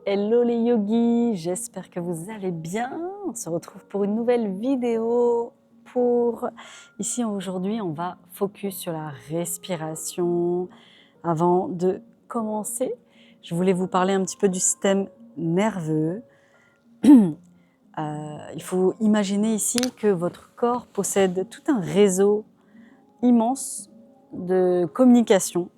Hello les yogis, j'espère que vous allez bien. On se retrouve pour une nouvelle vidéo. Ici aujourd'hui, on va focus sur la respiration. Avant de commencer, je voulais vous parler un petit peu du système nerveux. Il faut imaginer ici que votre corps possède tout un réseau immense de communication.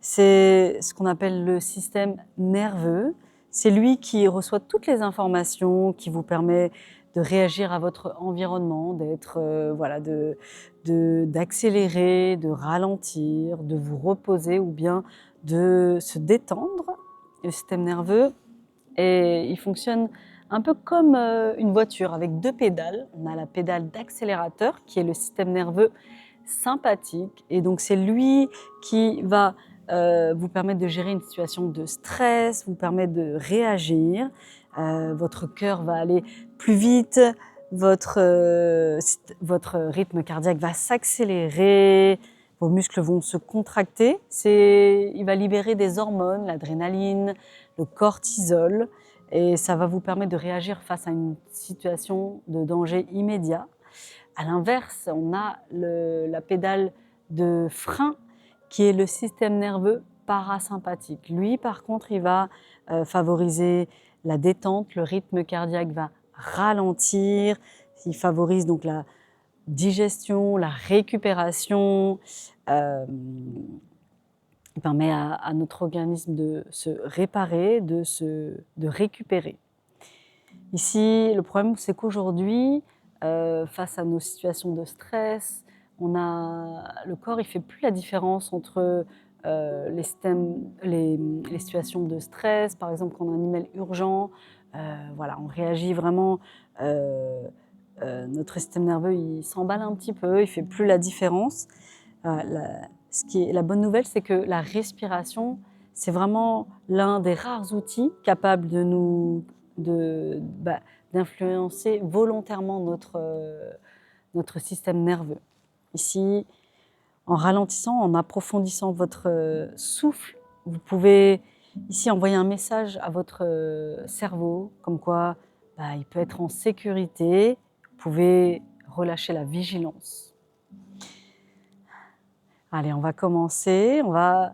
C'est ce qu'on appelle le système nerveux. C'est lui qui reçoit toutes les informations, qui vous permet de réagir à votre environnement, d'accélérer, de ralentir, de vous reposer ou bien de se détendre. Le système nerveux, et il fonctionne un peu comme une voiture avec deux pédales. On a la pédale d'accélérateur qui est le système nerveux sympathique, et donc c'est lui qui va vous permettre de gérer une situation de stress, vous permettre de réagir. Votre cœur va aller plus vite, votre rythme cardiaque va s'accélérer, vos muscles vont se contracter. Il va libérer des hormones, l'adrénaline, le cortisol, et ça va vous permettre de réagir face à une situation de danger immédiat. À l'inverse, on a la pédale de frein qui est le système nerveux parasympathique. Lui, par contre, il va favoriser la détente, le rythme cardiaque va ralentir, il favorise donc la digestion, la récupération, il permet à notre organisme de se réparer, de récupérer. Ici, le problème, c'est qu'aujourd'hui, face à nos situations de stress, le corps, il ne fait plus la différence entre les situations de stress, par exemple quand on a un email urgent, on réagit vraiment, notre système nerveux, il s'emballe un petit peu, il ne fait plus la différence. La bonne nouvelle, c'est que la respiration, c'est vraiment l'un des rares outils capables d'influencer volontairement notre système nerveux. Ici, en ralentissant, en approfondissant votre souffle, vous pouvez ici envoyer un message à votre cerveau, comme quoi il peut être en sécurité. Vous pouvez relâcher la vigilance. Allez, on va commencer. On va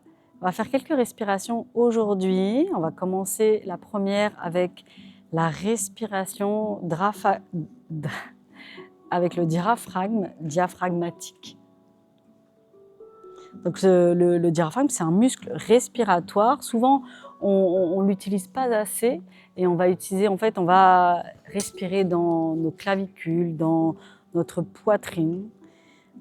faire quelques respirations aujourd'hui. On va commencer la première avec la respiration avec le diaphragmatique. Donc le diaphragme, c'est un muscle respiratoire. Souvent, on ne l'utilise pas assez, et on va respirer dans nos clavicules, dans notre poitrine.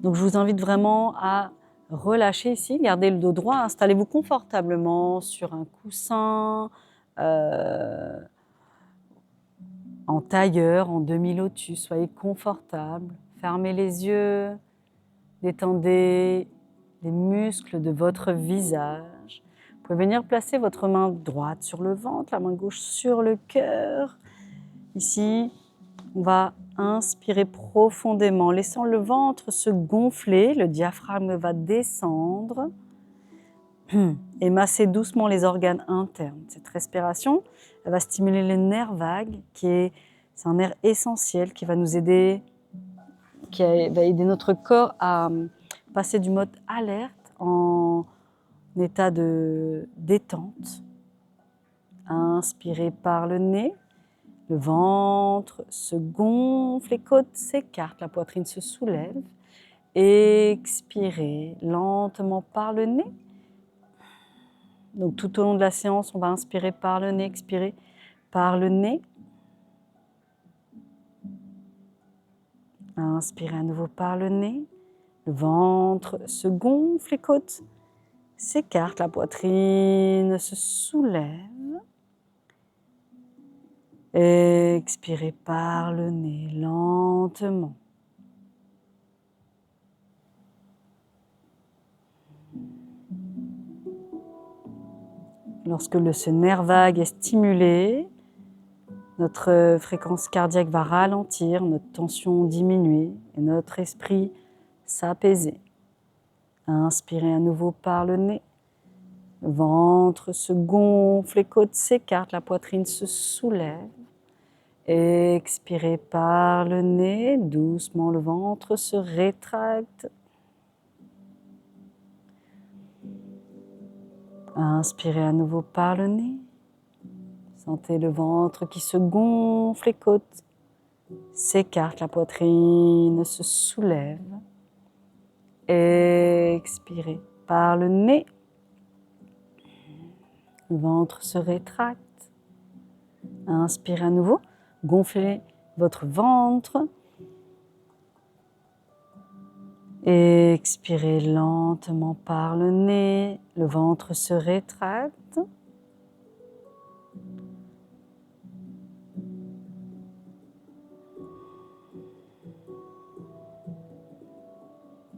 Donc je vous invite vraiment à relâcher ici, gardez le dos droit, installez-vous confortablement sur un coussin, en tailleur, en demi-lotus, soyez confortable, fermez les yeux, détendez les muscles de votre visage. Vous pouvez venir placer votre main droite sur le ventre, la main gauche sur le cœur. Ici, on va inspirer profondément, laissant le ventre se gonfler, le diaphragme va descendre et masser doucement les organes internes. Cette respiration, elle va stimuler le nerf vague, c'est un nerf essentiel qui va nous aider, qui va aider notre corps à passer du mode alerte en état de détente. Inspirez par le nez. Le ventre se gonfle, les côtes s'écartent, la poitrine se soulève. Expirez lentement par le nez. Donc tout au long de la séance, on va inspirer par le nez, expirer par le nez. Inspirez à nouveau par le nez. Le ventre se gonfle, les côtes s'écartent, la poitrine se soulève. Expirez par le nez lentement. Lorsque ce nerf vague est stimulé, notre fréquence cardiaque va ralentir, notre tension diminuer et notre esprit s'apaiser. Inspirez à nouveau par le nez. Le ventre se gonfle, les côtes s'écartent, la poitrine se soulève. Expirez par le nez, doucement le ventre se rétracte. Inspirez à nouveau par le nez. Sentez le ventre qui se gonfle, les côtes s'écartent, la poitrine se soulève. Expirez par le nez. Le ventre se rétracte. Inspirez à nouveau. Gonflez votre ventre. Expirez lentement par le nez. Le ventre se rétracte.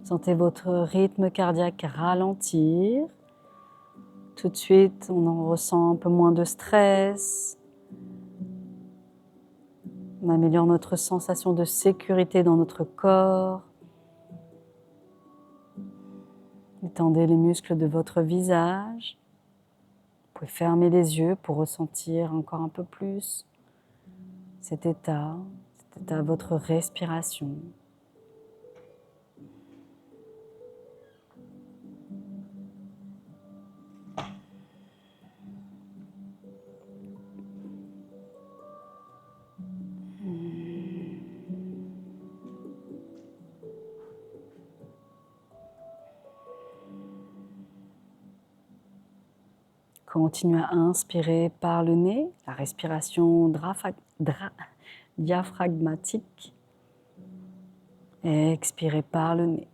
Sentez votre rythme cardiaque ralentir. Tout de suite, on en ressent un peu moins de stress. On améliore notre sensation de sécurité dans notre corps. Étendez les muscles de votre visage. Vous pouvez fermer les yeux pour ressentir encore un peu plus cet état de votre respiration. Continuez à inspirer par le nez, la respiration diaphragmatique. Et expirez par le nez.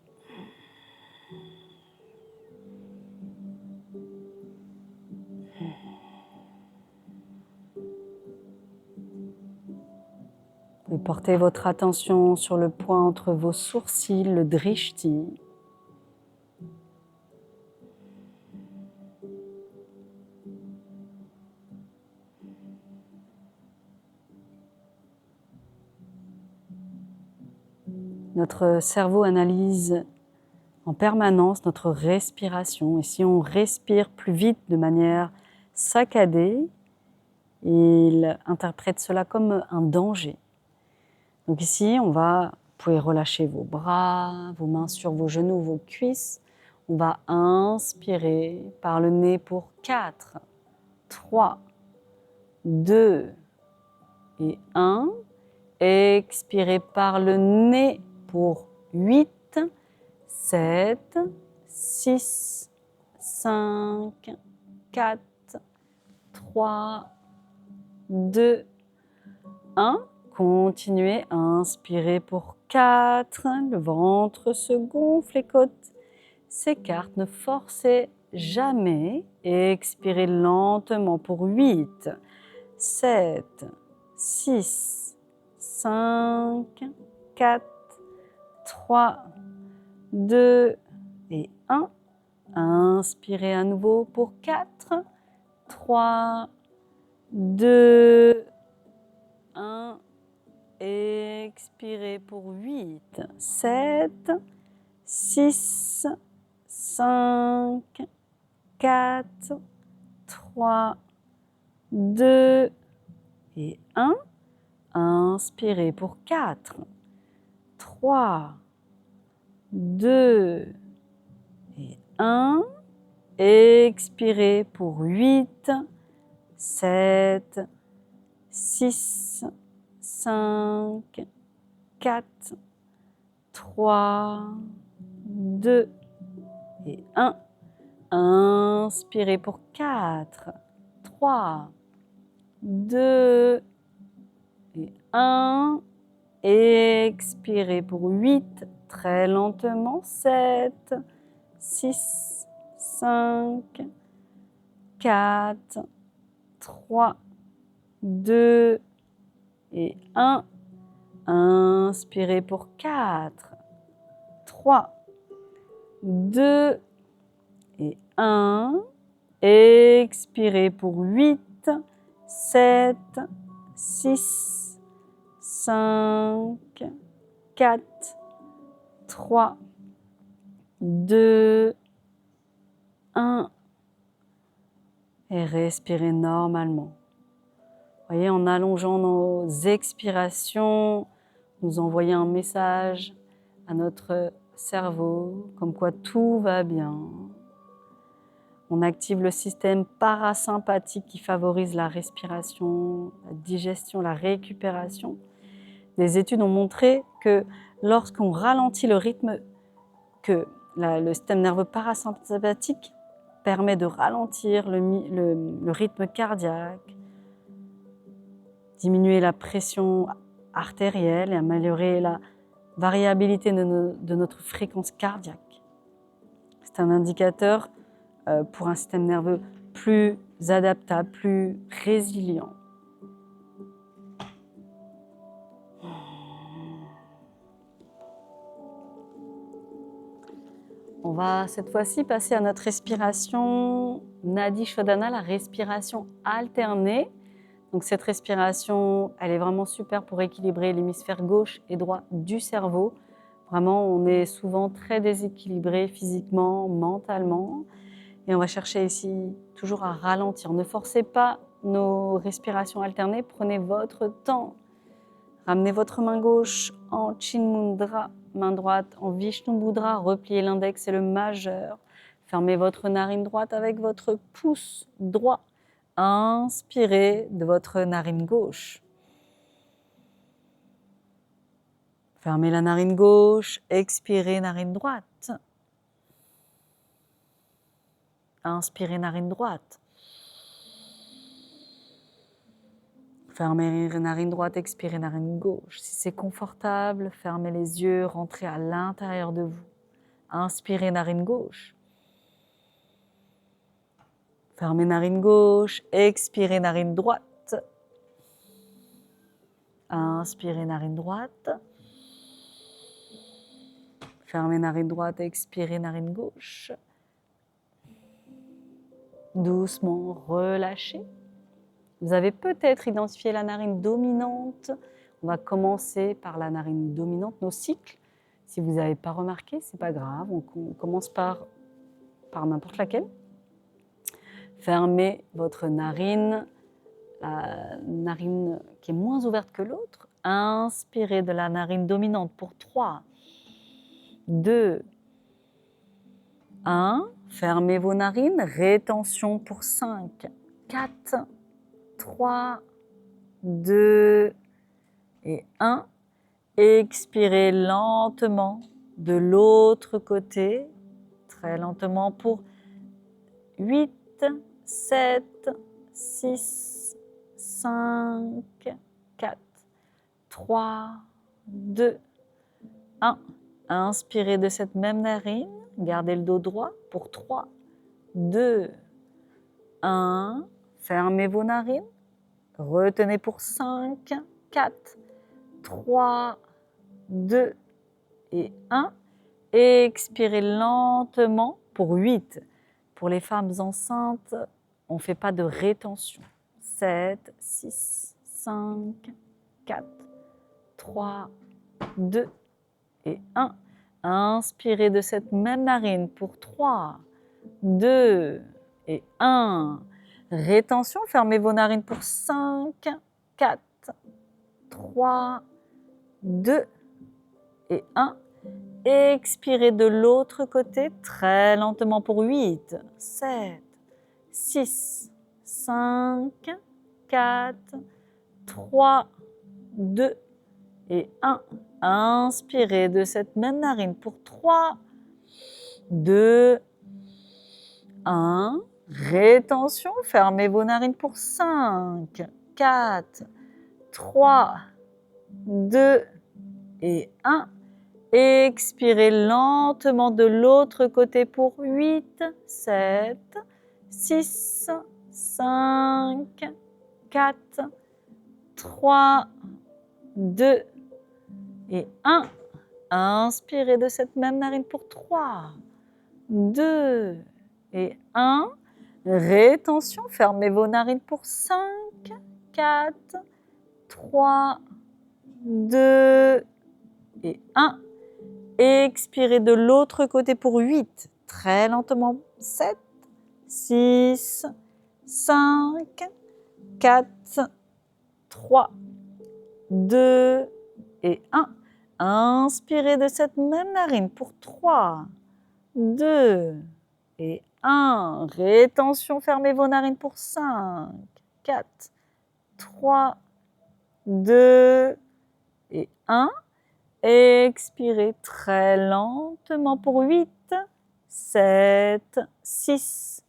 Vous portez votre attention sur le point entre vos sourcils, le drishti. Notre cerveau analyse en permanence notre respiration. Et si on respire plus vite de manière saccadée, il interprète cela comme un danger. Donc ici, vous pouvez relâcher vos bras, vos mains sur vos genoux, vos cuisses. On va inspirer par le nez pour 4, 3, 2 et 1. Expirez par le nez pour 8, 7, 6, 5, 4, 3, 2, 1. Continuez à inspirer pour 4. Le ventre se gonfle, les côtes s'écartent. Ne forcez jamais. Expirez lentement pour 8, 7, 6, 5, 4, 3, 2 et 1. Inspirez à nouveau pour 4, 3, 2, 1. Expirez pour 8, 7, 6, 5, 4, 3, 2 et 1. Inspirez pour 4, 3, 2 et 1. Expirez pour 8, 7, 6, 5, 4, 3, 2 et 1. Inspirez pour 4, 3, 2 et 1. Expirez pour 8, très lentement. 7, 6, 5, 4, 3, 2 et 1. Inspirez pour 4, 3, 2 et 1. Expirez pour 8, 7, 6, 5, 4, 3, 2, 1. Et respirez normalement. Voyez, en allongeant nos expirations, nous envoyons un message à notre cerveau, comme quoi tout va bien. On active le système parasympathique qui favorise la respiration, la digestion, la récupération. Des études ont montré que lorsqu'on ralentit le rythme, que le système nerveux parasympathique permet de ralentir le rythme cardiaque, diminuer la pression artérielle et améliorer la variabilité de notre fréquence cardiaque. C'est un indicateur pour un système nerveux plus adaptable, plus résilient. On va cette fois-ci passer à notre respiration Nadi Shodhana, la respiration alternée. Donc cette respiration, elle est vraiment super pour équilibrer l'hémisphère gauche et droit du cerveau. Vraiment, on est souvent très déséquilibré physiquement, mentalement. Et on va chercher ici toujours à ralentir. Ne forcez pas nos respirations alternées, prenez votre temps. Ramenez votre main gauche en Chin Mudra, main droite en Vishnu Mudra, repliez l'index et le majeur. Fermez votre narine droite avec votre pouce droit. Inspirez de votre narine gauche. Fermez la narine gauche, expirez narine droite. Inspirez narine droite. Fermez narine droite, expirez narine gauche. Si c'est confortable, fermez les yeux, rentrez à l'intérieur de vous. Inspirez narine gauche. Fermez narine gauche, expirez narine droite. Inspirez narine droite. Fermez narine droite, expirez narine gauche. Doucement, relâchez. Vous avez peut-être identifié la narine dominante. On va commencer par la narine dominante, nos cycles. Si vous n'avez pas remarqué, ce n'est pas grave. On commence par n'importe laquelle. Fermez votre narine, la narine qui est moins ouverte que l'autre. Inspirez de la narine dominante pour 3, 2, 1. Fermez vos narines. Rétention pour 5, 4, 3, 2 et 1. Expirez lentement de l'autre côté, très lentement pour 8, 7, 6, 5, 4, 3, 2, 1. Inspirez de cette même narine, gardez le dos droit pour 3, 2, 1. Fermez vos narines, retenez pour 5, 4, 3, 2 et 1. Expirez lentement pour 8. Pour les femmes enceintes, on ne fait pas de rétention. 7, 6, 5, 4, 3, 2 et 1. Inspirez de cette même narine pour 3, 2 et 1. Rétention, fermez vos narines pour 5, 4, 3, 2 et 1. Expirez de l'autre côté très lentement pour 8, 7, 6, 5, 4, 3, 2 et 1. Inspirez de cette même narine pour 3, 2, 1. Rétention, fermez vos narines pour 5, 4, 3, 2 et 1. Expirez lentement de l'autre côté pour 8, 7, 6, 5, 4, 3, 2 et 1. Inspirez de cette même narine pour 3, 2 et 1. Rétention, fermez vos narines pour 5, 4, 3, 2 et 1. Expirez de l'autre côté pour 8, très lentement. 7, 6, 5, 4, 3, 2 et 1. Inspirez de cette même narine pour 3, 2 et 1. Rétention, fermez vos narines pour 5, 4, 3, 2 et 1. Expirez très lentement pour 8, 7, 6,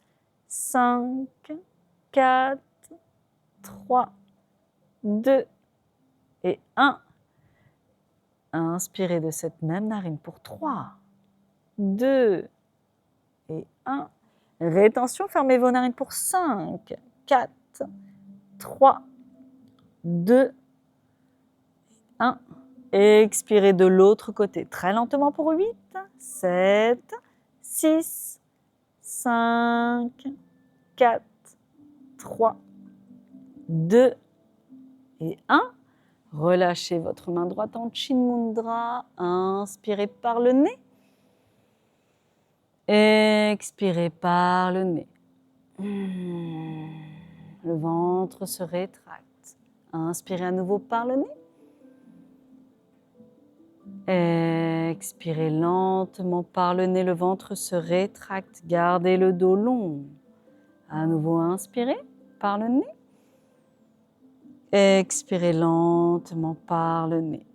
5, 4, 3, 2 et 1. Inspirez de cette même narine pour 3, 2 et 1. Rétention, fermez vos narines pour 5, 4, 3, 2, 1. Expirez de l'autre côté, très lentement pour 8, 7, 6, 5, 4, 3, 2 et 1. Relâchez votre main droite en Chin Mudra. Inspirez par le nez. Expirez par le nez. Le ventre se rétracte. Inspirez à nouveau par le nez. Expirez lentement par le nez, le ventre se rétracte. Gardez le dos long. À nouveau, inspirez par le nez. Expirez lentement par le nez.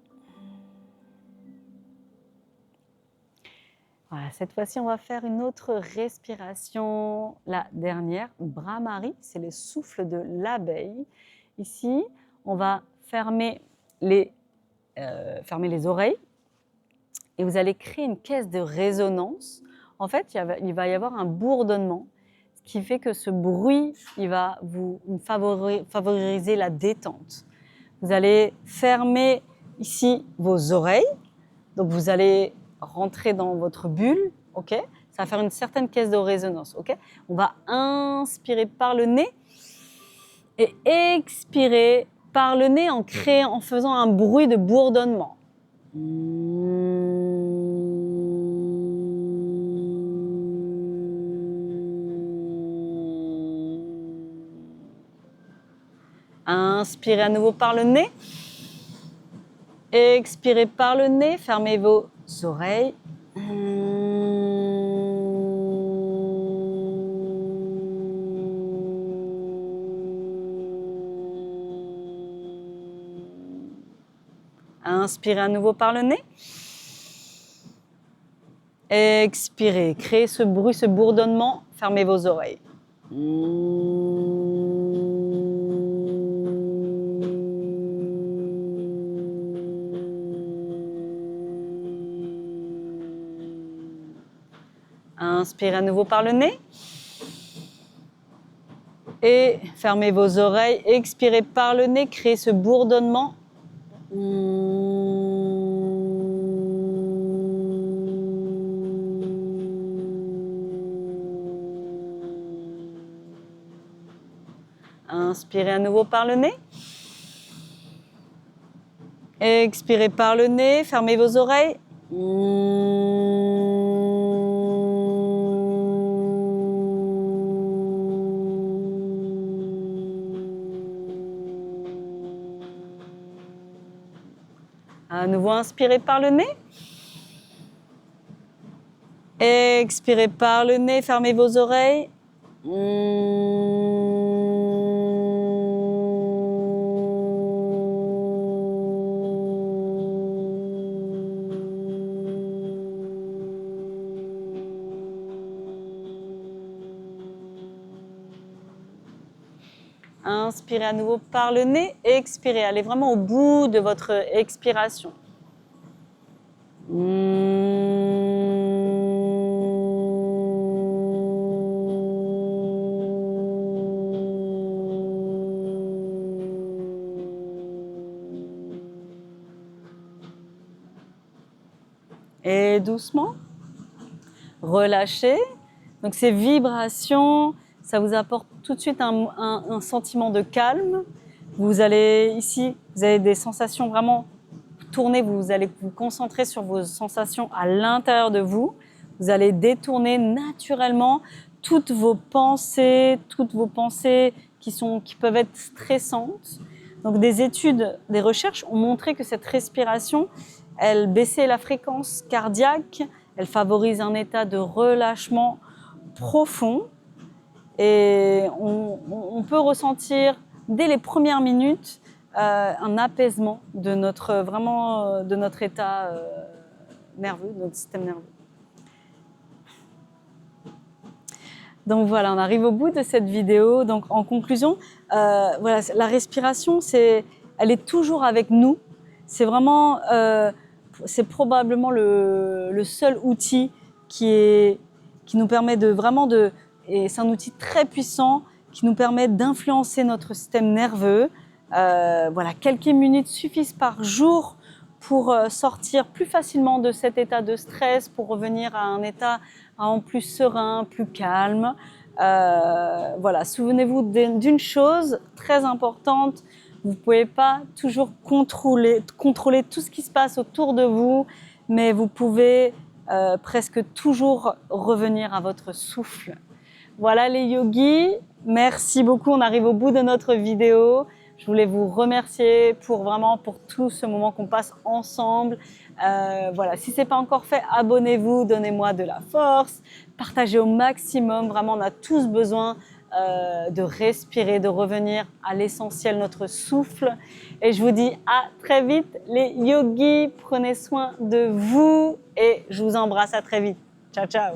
Voilà, cette fois-ci, on va faire une autre respiration, la dernière, Bhramari, c'est le souffle de l'abeille. Ici, on va fermer les oreilles et vous allez créer une caisse de résonance. En fait, il va y avoir un bourdonnement, ce qui fait que ce bruit, il va vous favoriser la détente. Vous allez fermer ici vos oreilles, donc vous allez rentrer dans votre bulle, ok? Ça va faire une certaine caisse de résonance, ok? On va inspirer par le nez et expirer par le nez en faisant un bruit de bourdonnement. Inspirez à nouveau par le nez. Expirez par le nez, fermez vos oreilles. Inspirez à nouveau par le nez. Expirez, créez ce bruit, ce bourdonnement, fermez vos oreilles. Inspirez à nouveau par le nez. Et fermez vos oreilles. Expirez par le nez, créez ce bourdonnement. Inspirez à nouveau par le nez. Expirez par le nez, fermez vos oreilles. À nouveau, inspirez par le nez. Expirez par le nez, fermez vos oreilles. Inspirez à nouveau par le nez, expirez, allez vraiment au bout de votre expiration. Et doucement, relâchez. Donc ces vibrations, ça vous apporte tout de suite un sentiment de calme. Vous allez ici, vous avez des sensations vraiment tournées, vous allez vous concentrer sur vos sensations à l'intérieur de vous. Vous allez détourner naturellement toutes vos pensées qui peuvent être stressantes. Donc des études, des recherches ont montré que cette respiration, elle baissait la fréquence cardiaque, elle favorise un état de relâchement profond et on peut ressentir dès les premières minutes un apaisement de notre état nerveux, de notre système nerveux. Donc voilà, on arrive au bout de cette vidéo. Donc en conclusion, voilà, la respiration, elle est toujours avec nous. C'est vraiment, c'est probablement le seul outil qui nous permet et c'est un outil très puissant qui nous permet d'influencer notre système nerveux. Voilà, quelques minutes suffisent par jour pour sortir plus facilement de cet état de stress, pour revenir à un état en plus serein, plus calme. Voilà, souvenez-vous d'une chose très importante, vous ne pouvez pas toujours contrôler tout ce qui se passe autour de vous, mais vous pouvez presque toujours revenir à votre souffle. Voilà les yogis, merci beaucoup, on arrive au bout de notre vidéo. Je voulais vous remercier pour tout ce moment qu'on passe ensemble. Voilà, si ce n'est pas encore fait, abonnez-vous, donnez-moi de la force, partagez au maximum. Vraiment, on a tous besoin de respirer, de revenir à l'essentiel, notre souffle. Et je vous dis à très vite les yogis, prenez soin de vous et je vous embrasse à très vite. Ciao, ciao.